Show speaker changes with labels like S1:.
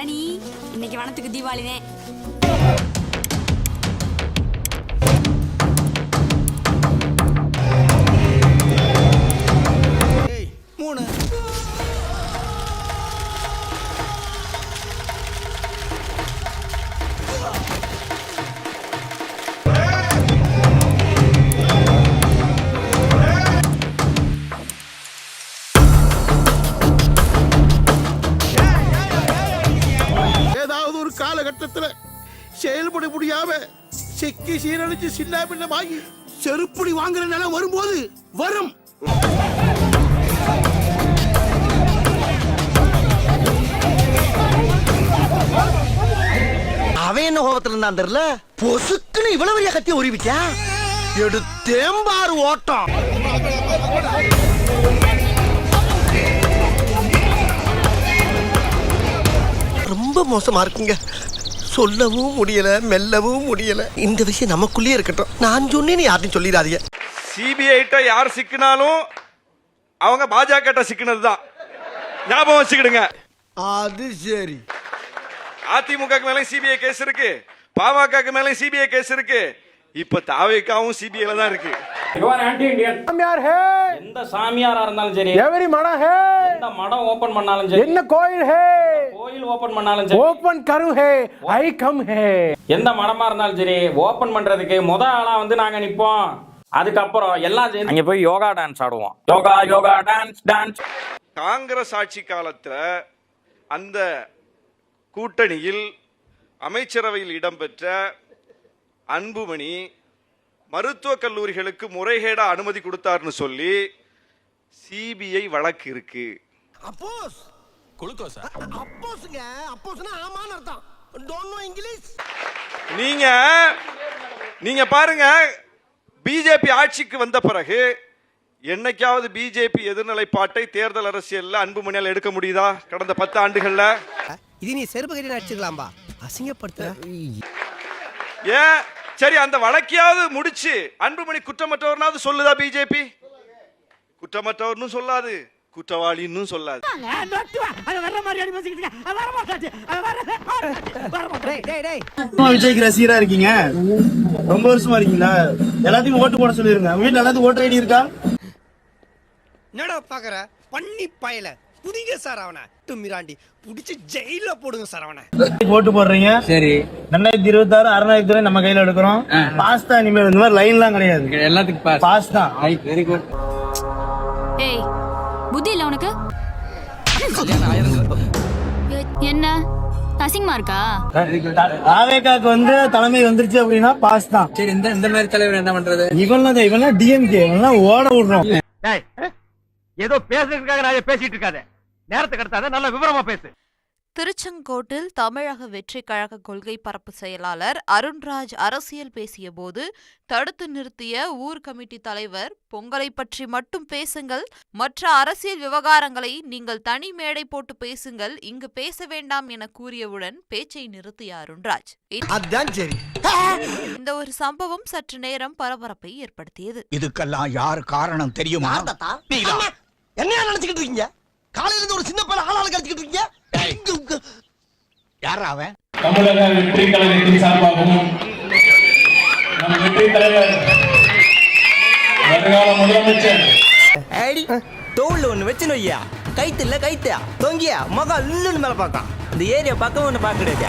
S1: பழனி, இன்னைக்கு வனத்துக்கு தீபாவளினே.
S2: காலகட்டத்தில் செயல்பட முடியாம செக்கி சீரழிச்சு சின்ன பின்னமாகி செருப்புடி வாங்குற நிலம் வரும்போது வரும்.
S3: அவன் என்ன கோபத்துல இருந்தான் தெரியல, பொசுக்குன்னு இவ்வளவு பெரிய கத்தி உருவிச்சா எடுத்தேம்பாரு ஓட்டம். ரொம்ப மோசமா இருக்குங்க, சொல்லவும் முடியல, மெல்லவும் முடியல. இந்த விஷயம் நமக்குள்ளே இருக்கட்டும், நான் சொன்னேன்னு யார்ட்டும் சொல்லிடாதீங்க.
S4: சிபிஐட்ட யார் சிக்கினாலும் அவங்க பாஜக சிக்கினது தான், ஞாபகம் வச்சுக்கிடுங்க.
S3: அது சரி.
S4: அதிமுக மேலே சிபிஐ கேஸ் இருக்கு, பாமக மேலே சிபிஐ கேஸ் இருக்கு, இப்ப தாவேக்காவும் சிபிஐல தான் இருக்கு.
S5: சாமியார் ஹே,
S6: எந்த சாமியாரா இருந்தாலும் சரி,
S5: எவரி மடம் ஹே,
S6: எந்த மடம் ஓபன் பண்ணாலும் சரி,
S5: என்ன கோயில் ஹே,
S6: கோயில் ஓபன் பண்ணாலும் சரி,
S5: ஓபன் கரு ஹே, ஐ கம் ஹே,
S6: எந்த மடமா இருந்தாலும் சரி, ஓபன் பண்றதுக்கு முத ஆளா வந்து நாங்க நிப்போம். அதுக்கப்புறம் எல்லாம் சேர்ந்து அங்க போய் யோகா டான்ஸ் ஆடுவோம். Yoga yoga dance dance.
S4: காங்கிரஸ் ஆட்சி காலத்துல அந்த கூட்டணியில் அமைச்சரவையில் இடம்பெற்ற அன்புமணி மருத்துவக் கல்லூரிகளுக்கு முறைகேடா அனுமதி கொடுத்தார்னு சொல்லி சிபிஐ வழக்கு இருக்கு.
S3: அப்போஸ் குளுக்கோஸா? அப்போஸ்ங்க, அப்போஸ்னா ஆமான்னு அர்த்தம். Don't know English.
S4: நீங்க பாருங்க, பிஜேபி ஆட்சிக்கு வந்த பிறகு என்னைக்காவது பிஜேபி எதிர்நிலைப்பாட்டை தேர்தல் அரசியல்ல அன்புமணியால் எடுக்க முடியுதா? கடந்த 10 ஆண்டுகள்ல
S3: இது நீ செருப்பு கட்டி அடிச்சுக்கலாம்பா, அசிங்கப்படுத்த.
S4: ஏன் சரி, அந்த வழக்கையாவது முடிச்சு அன்புமணி குற்றமற்றவர்னாவது சொல்லுதா பிஜேபி? குற்றமற்றவர்னு சொல்லாது, குற்றவாளின்னு சொல்லாது.
S7: விஜய்க்கு ரசிகரா இருக்கீங்க, ரொம்ப வருஷமா இருக்கீங்களா? எல்லாத்தையும் ஓட்டு போட சொல்லிருங்க. வீட்டுல எல்லாத்தையும் ஓட்டர் ஐடி இருக்கா?
S3: என்னடா பாக்குற பண்ணி பயல, புடிங்க சார் அவனை, தும்மிராண்டி புடிச்சு ஜெயில போடுங்க சார் அவனை.
S7: ஓட்டு போடுறீங்க சரி, 2026 அறநாயகத்துறை நம்ம கையில எடுக்கிறோம். பாஸ் தான் இனிமேல், இந்த மாதிரி லைன் எல்லாம் கிடையாது, எல்லாத்துக்கும் பாஸ் தான். Very good.
S1: ஏய், புத்தி இல்ல உனக்கு? என்ன அசிங்கமா இருக்கா?
S7: ஆவேகாக்கு வந்து தலைமை வந்துருச்சு அப்படின்னா பாஸ் தான். சரி, இந்த மாதிரி தலைவர் என்ன பண்றது? இவெல்லாம் டிஎம்கே ஓட விடுறோம்.
S3: ஏதோ பேசுறதுக்காக நான் பேசிட்டு இருக்காத, நேரத்தை கடத்தாத, நல்ல விவரமா பேசு.
S8: திருச்செங்கோட்டில் தமிழக வெற்றி கழக கொள்கை பரப்பு செயலாளர் அருண்ராஜ் அரசியல் பேசிய போது தடுத்து நிறுத்திய ஊர் கமிட்டி தலைவர், பொங்கலை பற்றி மட்டும் பேசுங்கள், மற்ற அரசியல் விவகாரங்களை நீங்கள் தனி மேடை போட்டு பேசுங்கள், இங்கு பேச வேண்டாம் என கூறியவுடன் பேச்சை நிறுத்திய அருண்ராஜ். இந்த ஒரு சம்பவம் சற்று நேரம் பரபரப்பை ஏற்படுத்தியது.
S2: இதுக்கெல்லாம் யார் காரணம் தெரியுமா?
S3: என்ன நினைச்சுக்கிட்டு இருக்கீங்க? காலையில இருந்து ஒரு சின்ன பையன் ஆளாளு கடிச்சுக்கிட்டு இருக்கீங்க.
S2: யாரா அவன்?
S9: தமிழக வெற்றி கழகத்தின் சார்பாகவும் நம் வெற்றி தலைவர் வருங்கால முதலமைச்சர்
S10: தோல்ல ஒண்ணு வச்சுன்னு வையா, கைத்து இல்ல கைத்தியா தொங்கியா மகா இல்லுன்னு மேல பார்த்தான். இந்த ஏரியா பக்கம் ஒண்ணு பார்க்க கிடையாது.